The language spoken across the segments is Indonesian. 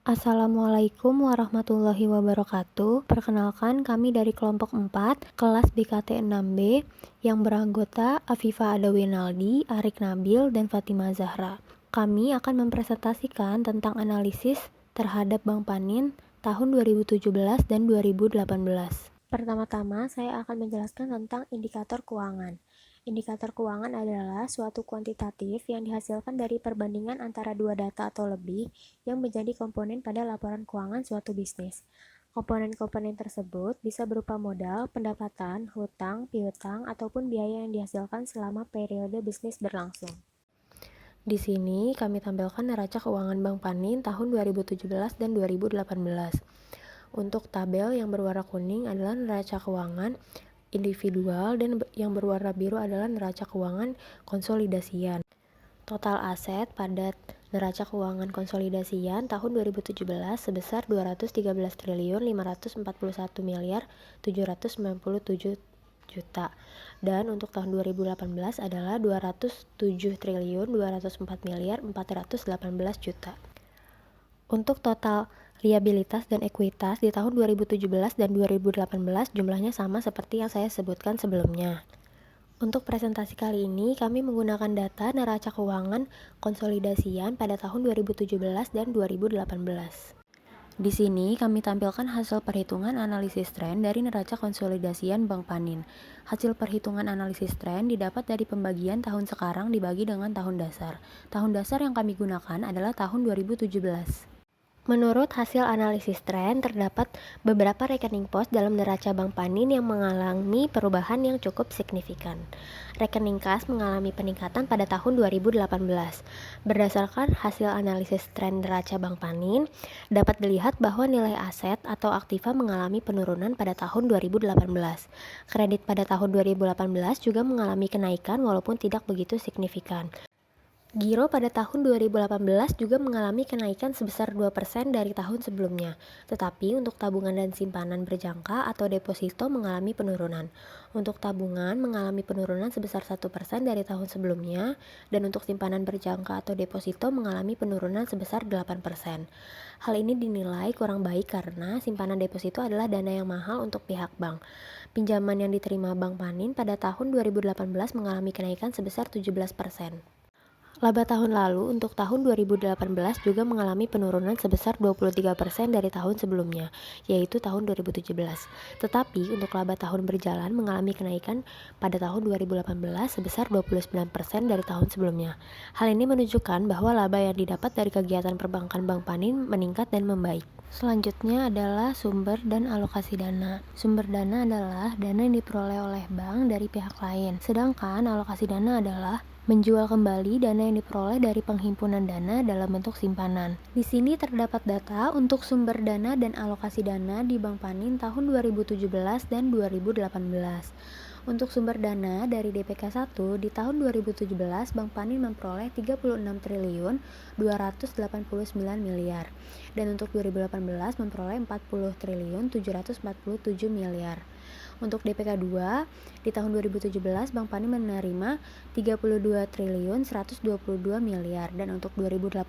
Assalamualaikum warahmatullahi wabarakatuh. Perkenalkan, kami dari kelompok 4, kelas BKT 6B, yang beranggota Afifa Adawinaldi, Arik Nabil, dan Fatima Zahra. Kami akan mempresentasikan tentang analisis terhadap Bank Panin tahun 2017 dan 2018. Pertama-tama, saya akan menjelaskan tentang indikator keuangan. Indikator keuangan adalah suatu kuantitatif yang dihasilkan dari perbandingan antara dua data atau lebih yang menjadi komponen pada laporan keuangan suatu bisnis. Komponen-komponen tersebut bisa berupa modal, pendapatan, hutang, piutang, ataupun biaya yang dihasilkan selama periode bisnis berlangsung. Di sini kami tampilkan neraca keuangan Bank Panin tahun 2017 dan 2018. Untuk tabel yang berwarna kuning adalah neraca keuangan individual dan yang berwarna biru adalah neraca keuangan konsolidasian. Total aset pada neraca keuangan konsolidasian tahun 2017 sebesar 213 triliun 541 miliar 797 juta. Dan untuk tahun 2018 adalah 207 triliun 204 miliar 418 juta. Untuk total liabilitas dan ekuitas di tahun 2017 dan 2018 jumlahnya sama seperti yang saya sebutkan sebelumnya. Untuk presentasi kali ini, kami menggunakan data neraca keuangan konsolidasian pada tahun 2017 dan 2018. Di sini kami tampilkan hasil perhitungan analisis tren dari neraca konsolidasian Bank Panin. Hasil perhitungan analisis tren didapat dari pembagian tahun sekarang dibagi dengan tahun dasar. Tahun dasar yang kami gunakan adalah tahun 2017. Menurut hasil analisis tren, terdapat beberapa rekening pos dalam neraca Bank Panin yang mengalami perubahan yang cukup signifikan. Rekening kas mengalami peningkatan pada tahun 2018. Berdasarkan hasil analisis tren neraca Bank Panin, dapat dilihat bahwa nilai aset atau aktiva mengalami penurunan pada tahun 2018. Kredit pada tahun 2018 juga mengalami kenaikan walaupun tidak begitu signifikan. Giro pada tahun 2018 juga mengalami kenaikan sebesar 2% dari tahun sebelumnya, tetapi untuk tabungan dan simpanan berjangka atau deposito mengalami penurunan. Untuk tabungan mengalami penurunan sebesar 1% dari tahun sebelumnya, dan untuk simpanan berjangka atau deposito mengalami penurunan sebesar 8%. Hal ini dinilai kurang baik karena simpanan deposito adalah dana yang mahal untuk pihak bank. Pinjaman yang diterima Bank Panin pada tahun 2018 mengalami kenaikan sebesar 17%. Laba tahun lalu untuk tahun 2018 juga mengalami penurunan sebesar 23% dari tahun sebelumnya, yaitu tahun 2017. Tetapi untuk laba tahun berjalan mengalami kenaikan pada tahun 2018 sebesar 29% dari tahun sebelumnya. Hal ini menunjukkan bahwa laba yang didapat dari kegiatan perbankan Bank Panin meningkat dan membaik. Selanjutnya adalah sumber dan alokasi dana. Sumber dana adalah dana yang diperoleh oleh bank dari pihak lain, sedangkan alokasi dana adalah menjual kembali dana yang diperoleh dari penghimpunan dana dalam bentuk simpanan. Di sini terdapat data untuk sumber dana dan alokasi dana di Bank Panin tahun 2017 dan 2018. Untuk sumber dana dari DPK 1 di tahun 2017 Bank Panin memperoleh 36 triliun 289 miliar dan untuk 2018 memperoleh 40 triliun 747 miliar. Untuk DPK 2 di tahun 2017 Bank Panin menerima 32 triliun 122 miliar dan untuk 2018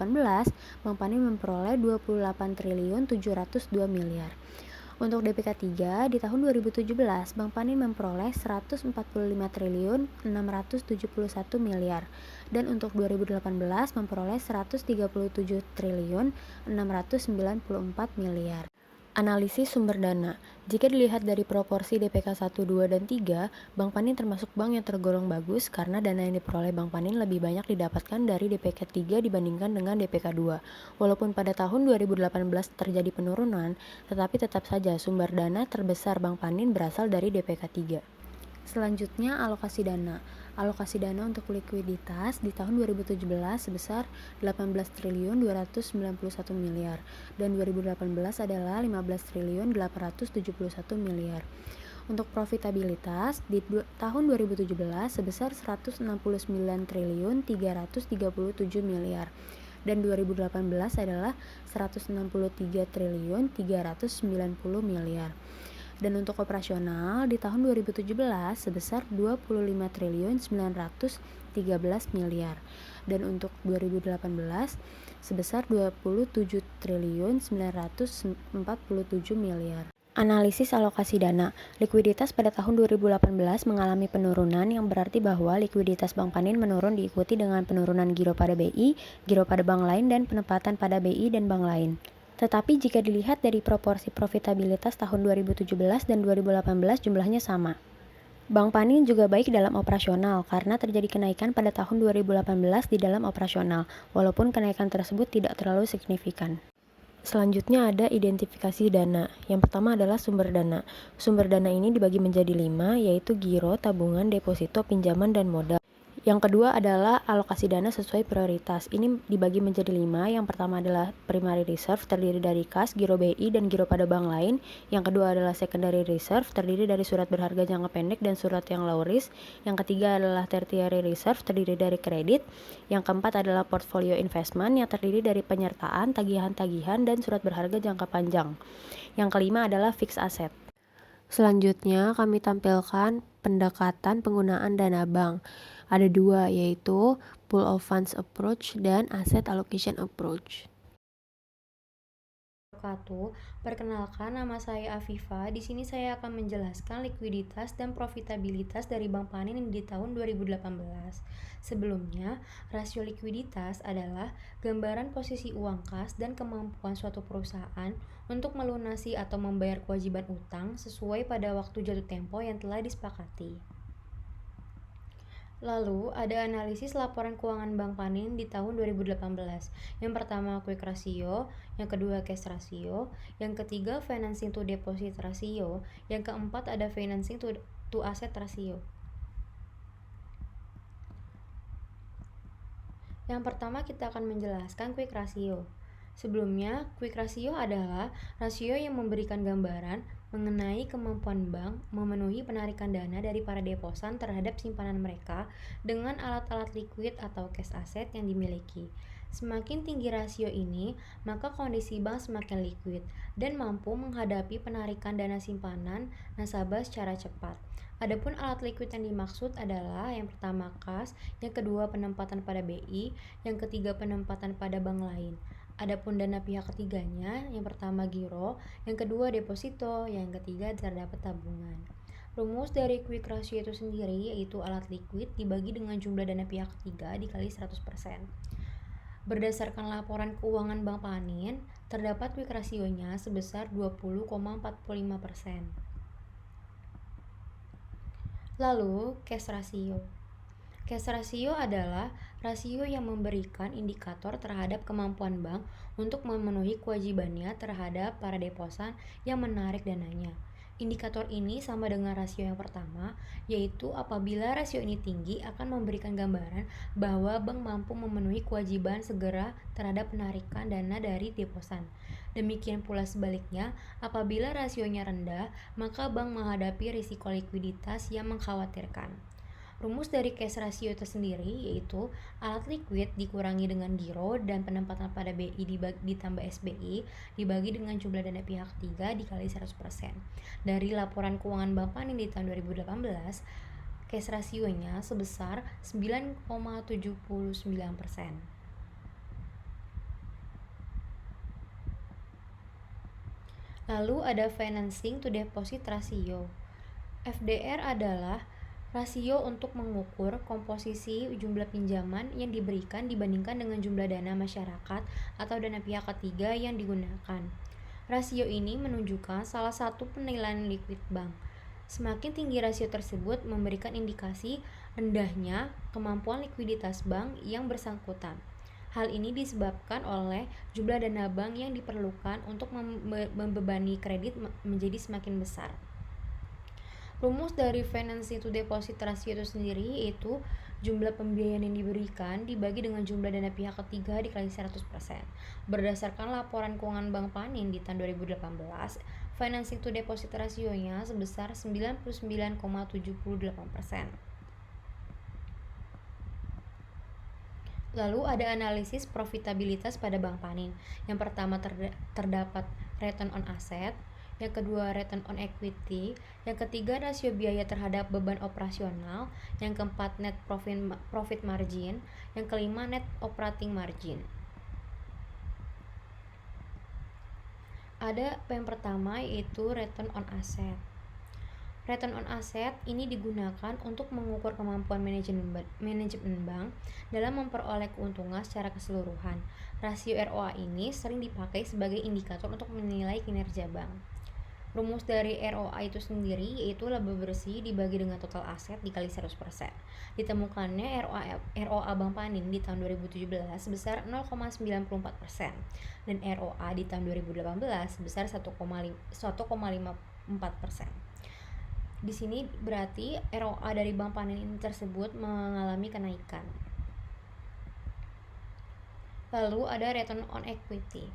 Bank Panin memperoleh 28 triliun 702 miliar. Untuk DPK 3 di tahun 2017 Bank Panin memperoleh 145 triliun 671 miliar dan untuk 2018 memperoleh 137 triliun 694 miliar. Analisis sumber dana. Jika dilihat dari proporsi DPK 1, 2, dan 3, Bank Panin termasuk bank yang tergolong bagus karena dana yang diperoleh Bank Panin lebih banyak didapatkan dari DPK 3 dibandingkan dengan DPK 2. Walaupun pada tahun 2018 terjadi penurunan, tetapi tetap saja sumber dana terbesar Bank Panin berasal dari DPK 3. Selanjutnya, alokasi dana. Alokasi dana untuk likuiditas di tahun 2017 sebesar 18 triliun 291 miliar dan 2018 adalah 15 triliun 871 miliar. Untuk profitabilitas di tahun 2017 sebesar 169 triliun 337 miliar dan 2018 adalah 163 triliun 390 miliar. Dan untuk operasional di tahun 2017 sebesar 25 triliun 913 miliar. Dan untuk 2018 sebesar 27 triliun 947 miliar. Analisis alokasi dana. Likuiditas pada tahun 2018 mengalami penurunan yang berarti bahwa likuiditas Bank Panin menurun diikuti dengan penurunan giro pada BI, giro pada bank lain, dan penempatan pada BI dan bank lain. Tetapi jika dilihat dari proporsi profitabilitas tahun 2017 dan 2018 jumlahnya sama. Bank Panin juga baik dalam operasional karena terjadi kenaikan pada tahun 2018 di dalam operasional, walaupun kenaikan tersebut tidak terlalu signifikan. Selanjutnya ada identifikasi dana. Yang pertama adalah sumber dana. Sumber dana ini dibagi menjadi 5, yaitu giro, tabungan, deposito, pinjaman, dan modal. Yang kedua adalah alokasi dana sesuai prioritas. Ini dibagi menjadi 5. Yang pertama adalah primary reserve, terdiri dari kas, giro BI, dan giro pada bank lain. Yang kedua adalah secondary reserve, terdiri dari surat berharga jangka pendek dan surat yang low risk. Yang ketiga adalah tertiary reserve, terdiri dari kredit. Yang keempat adalah portfolio investment, yang terdiri dari penyertaan, tagihan-tagihan, dan surat berharga jangka panjang. Yang kelima adalah fixed asset. Selanjutnya kami tampilkan pendekatan penggunaan dana bank. Ada 2, yaitu pool of funds approach dan asset allocation approach. Perkenalkan, nama saya Afifa. Di sini saya akan menjelaskan likuiditas dan profitabilitas dari Bank Panin di tahun 2018. Sebelumnya, rasio likuiditas adalah gambaran posisi uang kas dan kemampuan suatu perusahaan untuk melunasi atau membayar kewajiban utang sesuai pada waktu jatuh tempo yang telah disepakati. Lalu, ada analisis laporan keuangan Bank Panin di tahun 2018. Yang pertama, quick ratio, yang kedua, cash ratio, yang ketiga, financing to deposit ratio, yang keempat, ada financing to asset ratio. Yang pertama, kita akan menjelaskan quick ratio. Sebelumnya, quick ratio adalah rasio yang memberikan gambaran mengenai kemampuan bank memenuhi penarikan dana dari para deposan terhadap simpanan mereka dengan alat-alat liquid atau cash asset yang dimiliki. Semakin tinggi rasio ini, maka kondisi bank semakin liquid dan mampu menghadapi penarikan dana simpanan nasabah secara cepat. Adapun alat liquid yang dimaksud adalah yang pertama kas, yang kedua penempatan pada BI, yang ketiga penempatan pada bank lain. Adapun dana pihak ketiganya, yang pertama giro, yang kedua deposito, yang ketiga terdapat tabungan. Rumus dari quick ratio itu sendiri yaitu alat liquid dibagi dengan jumlah dana pihak ketiga dikali 100%. Berdasarkan laporan keuangan Bank Panin, terdapat quick rasionya sebesar 20,45%. Lalu, cash ratio. Cash ratio adalah rasio yang memberikan indikator terhadap kemampuan bank untuk memenuhi kewajibannya terhadap para deposan yang menarik dananya. Indikator ini sama dengan rasio yang pertama, yaitu apabila rasio ini tinggi akan memberikan gambaran bahwa bank mampu memenuhi kewajiban segera terhadap penarikan dana dari deposan. Demikian pula sebaliknya, apabila rasionya rendah, maka bank menghadapi risiko likuiditas yang mengkhawatirkan. Rumus dari cash ratio itu sendiri yaitu alat liquid dikurangi dengan giro dan penempatan pada BI ditambah SBI dibagi dengan jumlah dana pihak ketiga dikali 100%. Dari laporan keuangan Bank Panin di tahun 2018, cash rasionya sebesar 9,79%. Lalu ada financing to deposit ratio. FDR adalah rasio untuk mengukur komposisi jumlah pinjaman yang diberikan dibandingkan dengan jumlah dana masyarakat atau dana pihak ketiga yang digunakan. Rasio ini menunjukkan salah satu penilaian liquid bank. Semakin tinggi rasio tersebut memberikan indikasi rendahnya kemampuan likuiditas bank yang bersangkutan. Hal ini disebabkan oleh jumlah dana bank yang diperlukan untuk membebani kredit menjadi semakin besar. Rumus dari financing to deposit ratio itu sendiri yaitu jumlah pembiayaan yang diberikan dibagi dengan jumlah dana pihak ketiga dikali 100%. Berdasarkan laporan keuangan Bank Panin di tahun 2018, financing to deposit rasionya sebesar 99,78%. Lalu ada analisis profitabilitas pada Bank Panin. Yang pertama terdapat return on asset, yang kedua return on equity, yang ketiga rasio biaya terhadap beban operasional, yang keempat net profit margin, yang kelima net operating margin. Ada yang pertama yaitu return on asset. Return on asset ini digunakan untuk mengukur kemampuan manajemen bank dalam memperoleh keuntungan secara keseluruhan. Rasio ROA ini sering dipakai sebagai indikator untuk menilai kinerja bank. Rumus dari ROA itu sendiri yaitu laba bersih dibagi dengan total aset dikali 100%. Ditemukannya ROA Bank Panin di tahun 2017 sebesar 0,94% dan ROA di tahun 2018 sebesar 1,54%. Di sini berarti ROA dari Bank Panin ini tersebut mengalami kenaikan. Lalu ada return on equity.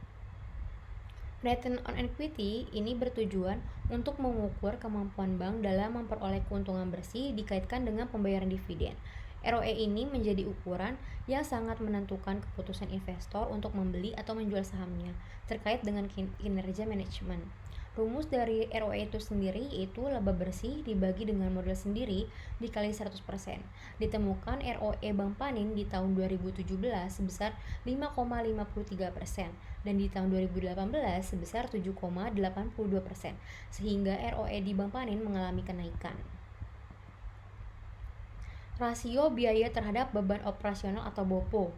Return on equity ini bertujuan untuk mengukur kemampuan bank dalam memperoleh keuntungan bersih dikaitkan dengan pembayaran dividen. ROE ini menjadi ukuran yang sangat menentukan keputusan investor untuk membeli atau menjual sahamnya terkait dengan kinerja manajemen. Rumus dari ROE itu sendiri yaitu laba bersih dibagi dengan modal sendiri dikali 100%. Ditemukan ROE Bank Panin di tahun 2017 sebesar 5,53% dan di tahun 2018 sebesar 7,82%, sehingga ROE di Bank Panin mengalami kenaikan. Rasio biaya terhadap beban operasional atau BOPO.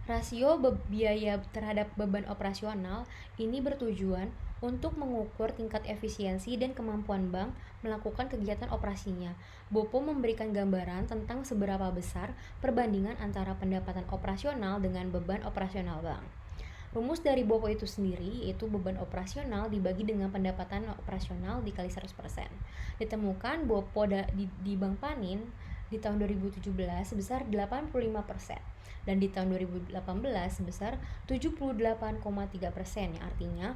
Rasio biaya terhadap beban operasional ini bertujuan untuk mengukur tingkat efisiensi dan kemampuan bank melakukan kegiatan operasinya. BOPO memberikan gambaran tentang seberapa besar perbandingan antara pendapatan operasional dengan beban operasional bank. Rumus dari BOPO itu sendiri yaitu beban operasional dibagi dengan pendapatan operasional dikali 100%. Ditemukan BOPO di Bank Panin di tahun 2017 sebesar 85% dan di tahun 2018 sebesar 78,3%, yang artinya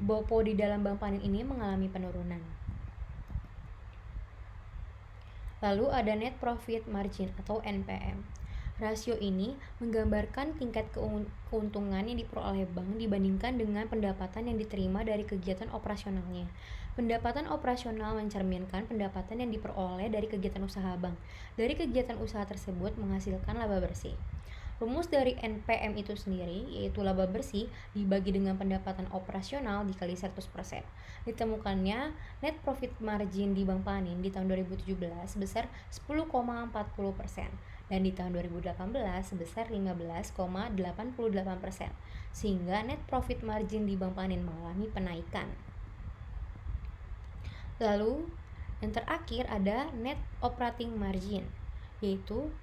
BOPO di dalam Bank Panin ini mengalami penurunan. Lalu ada net profit margin atau NPM. Rasio ini menggambarkan tingkat keuntungan yang diperoleh bank dibandingkan dengan pendapatan yang diterima dari kegiatan operasionalnya. Pendapatan operasional mencerminkan pendapatan yang diperoleh dari kegiatan usaha bank. Dari kegiatan usaha tersebut menghasilkan laba bersih. Rumus dari NPM itu sendiri yaitu laba bersih dibagi dengan pendapatan operasional dikali 100%. Ditemukannya net profit margin di Bank Panin di tahun 2017 sebesar 10,40% dan di tahun 2018 sebesar 15,88%, sehingga net profit margin di Bank Panin mengalami penaikan. Lalu yang terakhir ada net operating margin, yaitu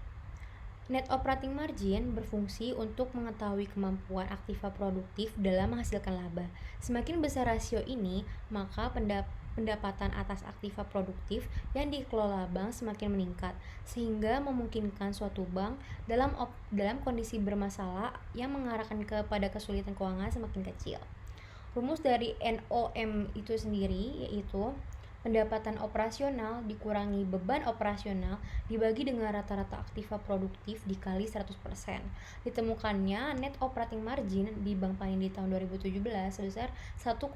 net operating margin berfungsi untuk mengetahui kemampuan aktiva produktif dalam menghasilkan laba. Semakin besar rasio ini, maka pendapatan atas aktiva produktif yang dikelola bank semakin meningkat, sehingga memungkinkan suatu bank dalam kondisi bermasalah yang mengarahkan kepada kesulitan keuangan semakin kecil. Rumus dari NOM itu sendiri yaitu pendapatan operasional dikurangi beban operasional dibagi dengan rata-rata aktiva produktif dikali 100%. Ditemukannya net operating margin di Bank Panin di tahun 2017 sebesar 1,53%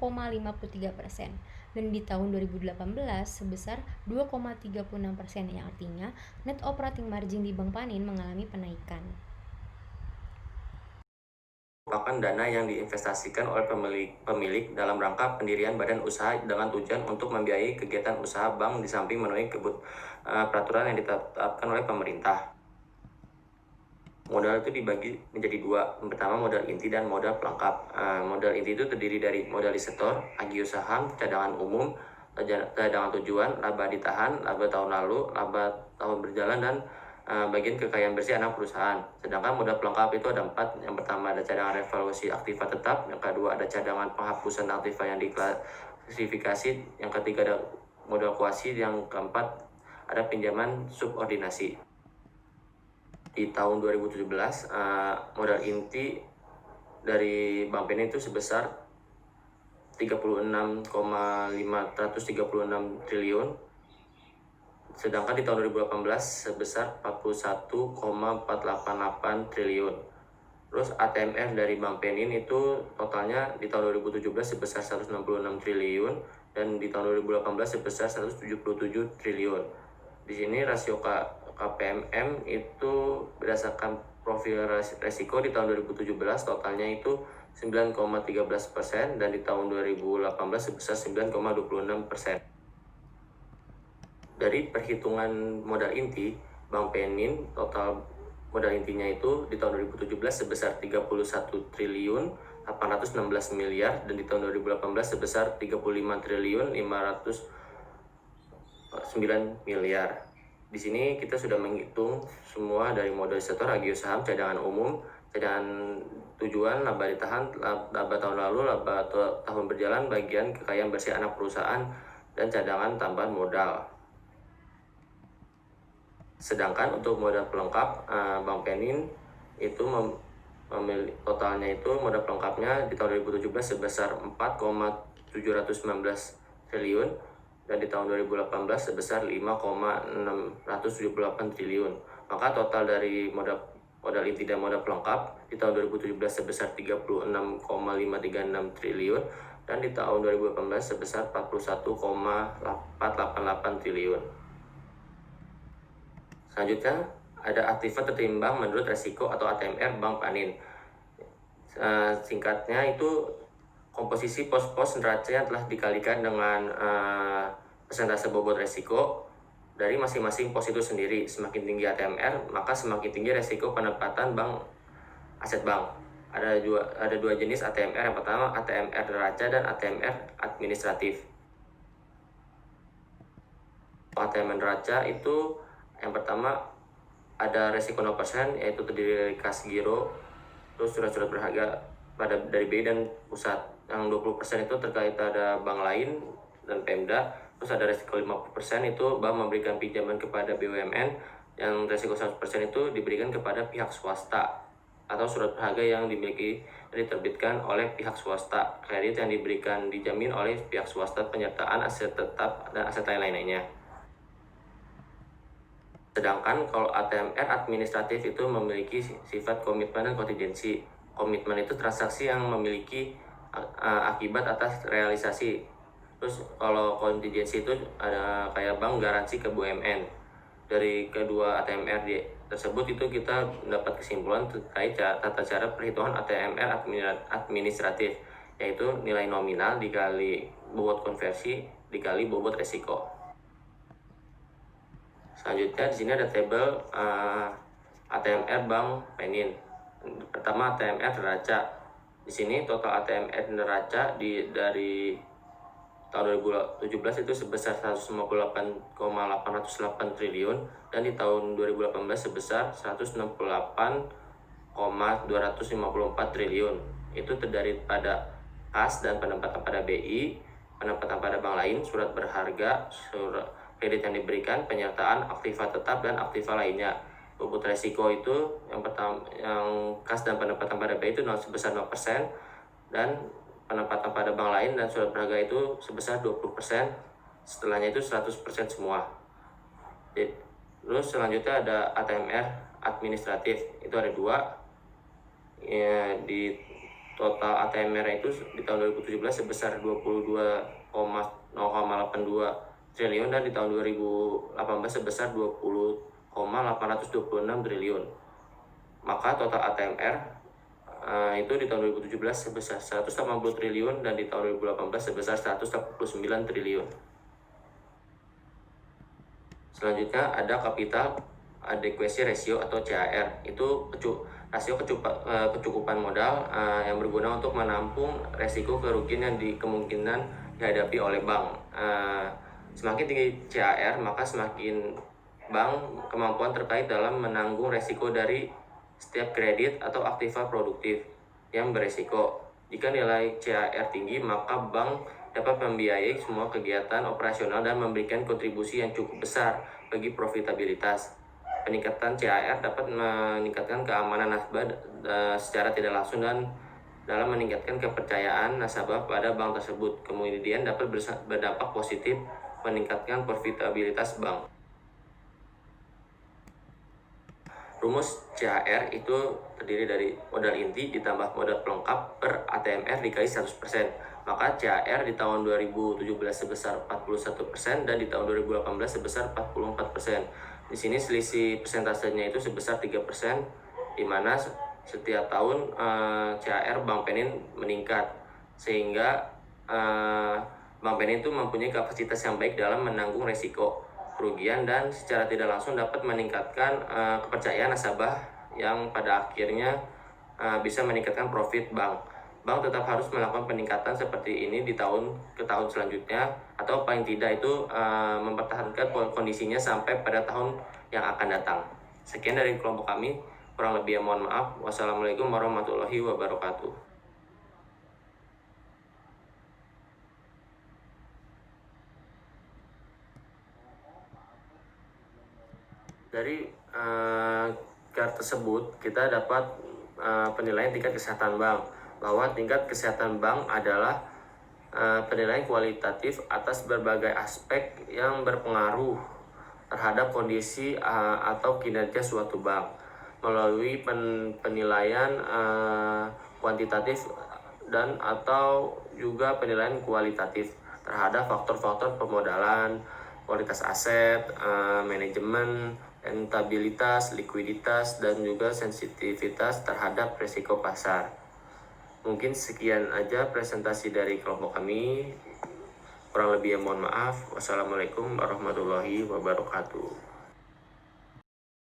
dan di tahun 2018 sebesar 2,36%, yang artinya net operating margin di Bank Panin mengalami penaikan. Merupakan dana yang diinvestasikan oleh pemilik dalam rangka pendirian badan usaha dengan tujuan untuk membiayai kegiatan usaha bank di samping memenuhi peraturan yang ditetapkan oleh pemerintah. Modal itu dibagi menjadi dua. Yang pertama modal inti dan modal pelengkap. Modal inti itu terdiri dari modal disetor, agio saham, cadangan umum, cadangan tujuan, laba ditahan, laba tahun lalu, laba tahun berjalan, dan bagian kekayaan bersih anak perusahaan. Sedangkan modal pelengkap itu ada 4. Yang pertama ada cadangan revaluasi aktiva tetap, yang kedua ada cadangan penghapusan aktiva yang diklasifikasi, yang ketiga ada modal kuasi, yang keempat ada pinjaman subordinasi. Di tahun 2017 modal inti dari Bank Panin itu sebesar 36,536 triliun, sedangkan di tahun 2018 sebesar 41,488 triliun. Terus ATMR dari Bank Penin itu totalnya di tahun 2017 sebesar 166 triliun dan di tahun 2018 sebesar 177 triliun. Di sini rasio KPMM itu berdasarkan profil resiko di tahun 2017 totalnya itu 9,13% dan di tahun 2018 sebesar 9,26%. Dari perhitungan modal inti, Bank Penin total modal intinya itu di tahun 2017 sebesar 31 triliun 816 miliar dan di tahun 2018 sebesar 35 triliun 509 miliar. Di sini kita sudah menghitung semua dari modal setor, agio saham, cadangan umum, cadangan tujuan, laba ditahan, laba tahun lalu, laba tahun berjalan, bagian kekayaan bersih anak perusahaan, dan cadangan tambahan modal. Sedangkan untuk modal pelengkap, Bank Penin itu totalnya itu modal pelengkapnya di tahun 2017 sebesar 4,719 triliun dan di tahun 2018 sebesar 5,678 triliun. Maka total dari modal inti dan modal pelengkap di tahun 2017 sebesar 36,536 triliun dan di tahun 2018 sebesar 41,488 triliun. Selanjutnya ada aktiva tertimbang menurut resiko atau ATMR Bank Panin. Singkatnya itu komposisi pos-pos neraca yang telah dikalikan dengan persentase bobot resiko dari masing-masing pos itu sendiri. Semakin tinggi ATMR, maka semakin tinggi resiko pendapatan aset bank. Ada dua jenis ATMR. Yang pertama ATMR neraca dan ATMR administratif. ATMR neraca itu yang pertama ada resiko 0% yaitu terdiri dari kas giro, terus surat-surat berharga dari BI dan pusat. Yang 20% itu terkait ada bank lain dan Pemda. Terus ada resiko 50% itu bank memberikan pinjaman kepada BUMN. Yang resiko 100% itu diberikan kepada pihak swasta atau surat berharga yang dimiliki diterbitkan oleh pihak swasta. Kredit yang dijamin oleh pihak swasta, penyertaan aset tetap dan aset lain-lainnya. Sedangkan kalau ATMR administratif itu memiliki sifat komitmen dan kontingensi. Komitmen itu transaksi yang memiliki akibat atas realisasi. Terus kalau kontingensi itu ada kayak bank garansi ke BUMN. Dari kedua ATMR tersebut itu kita mendapat kesimpulan terkait tata cara perhitungan ATMR administratif, yaitu nilai nominal dikali bobot konversi dikali bobot resiko. Selanjutnya di sini ada tabel ATMR Bank Penin. Pertama ATMR neraca. Di sini total ATMR neraca dari tahun 2017 itu sebesar 158,808 triliun dan di tahun 2018 sebesar 168,254 triliun. Itu terdiri pada kas dan pendapatan pada BI, pendapatan pada bank lain, surat berharga, surat kredit yang diberikan, penyertaan, aktiva tetap dan aktiva lainnya. Bobot resiko itu yang kas dan pendapatan pada BI itu sebesar 0% dan pendapatan pada bank lain dan surat berharga itu sebesar 20%. Setelahnya itu 100% semua. Terus selanjutnya ada ATMR administratif, itu ada dua. Di total ATMR itu di tahun 2017 sebesar 22,082 triliun dan di tahun 2018 sebesar 20,826 triliun. Maka total ATMR itu di tahun 2017 sebesar 180 triliun dan di tahun 2018 sebesar 189 triliun. Selanjutnya ada capital adequacy ratio atau CAR. Itu rasio kecukupan modal yang berguna untuk menampung resiko kerugian yang kemungkinan dihadapi oleh bank. Semakin tinggi CAR, maka semakin bank kemampuan terkait dalam menanggung resiko dari setiap kredit atau aktiva produktif yang beresiko. Jika nilai CAR tinggi, maka bank dapat membiayai semua kegiatan operasional dan memberikan kontribusi yang cukup besar bagi profitabilitas. Peningkatan CAR dapat meningkatkan keamanan nasabah secara tidak langsung dan dalam meningkatkan kepercayaan nasabah pada bank tersebut. Kemudian dapat berdampak positif meningkatkan profitabilitas bank. Rumus CAR itu terdiri dari modal inti ditambah modal pelengkap per ATMR dikali 100%. Maka CAR di tahun 2017 sebesar 41% dan di tahun 2018 sebesar 44%. Di sini selisih persentasenya itu sebesar 3%, di mana setiap tahun CAR Bank Penin meningkat, sehingga Bank Penin itu mempunyai kapasitas yang baik dalam menanggung resiko kerugian dan secara tidak langsung dapat meningkatkan kepercayaan nasabah yang pada akhirnya bisa meningkatkan profit bank. Bank tetap harus melakukan peningkatan seperti ini di tahun ke tahun selanjutnya, atau paling tidak itu mempertahankan kondisinya sampai pada tahun yang akan datang. Sekian dari kelompok kami, kurang lebih mohon maaf. Wassalamualaikum warahmatullahi wabarakatuh. Dari GAR tersebut kita dapat penilaian tingkat kesehatan bank, bahwa tingkat kesehatan bank adalah penilaian kualitatif atas berbagai aspek yang berpengaruh terhadap kondisi atau kinerja suatu bank melalui penilaian kuantitatif dan atau juga penilaian kualitatif terhadap faktor-faktor pemodalan, kualitas aset, manajemen, rentabilitas, likuiditas, dan juga sensitivitas terhadap risiko pasar. Mungkin sekian aja presentasi dari kelompok kami. Kurang lebih mohon maaf. Wassalamualaikum warahmatullahi wabarakatuh.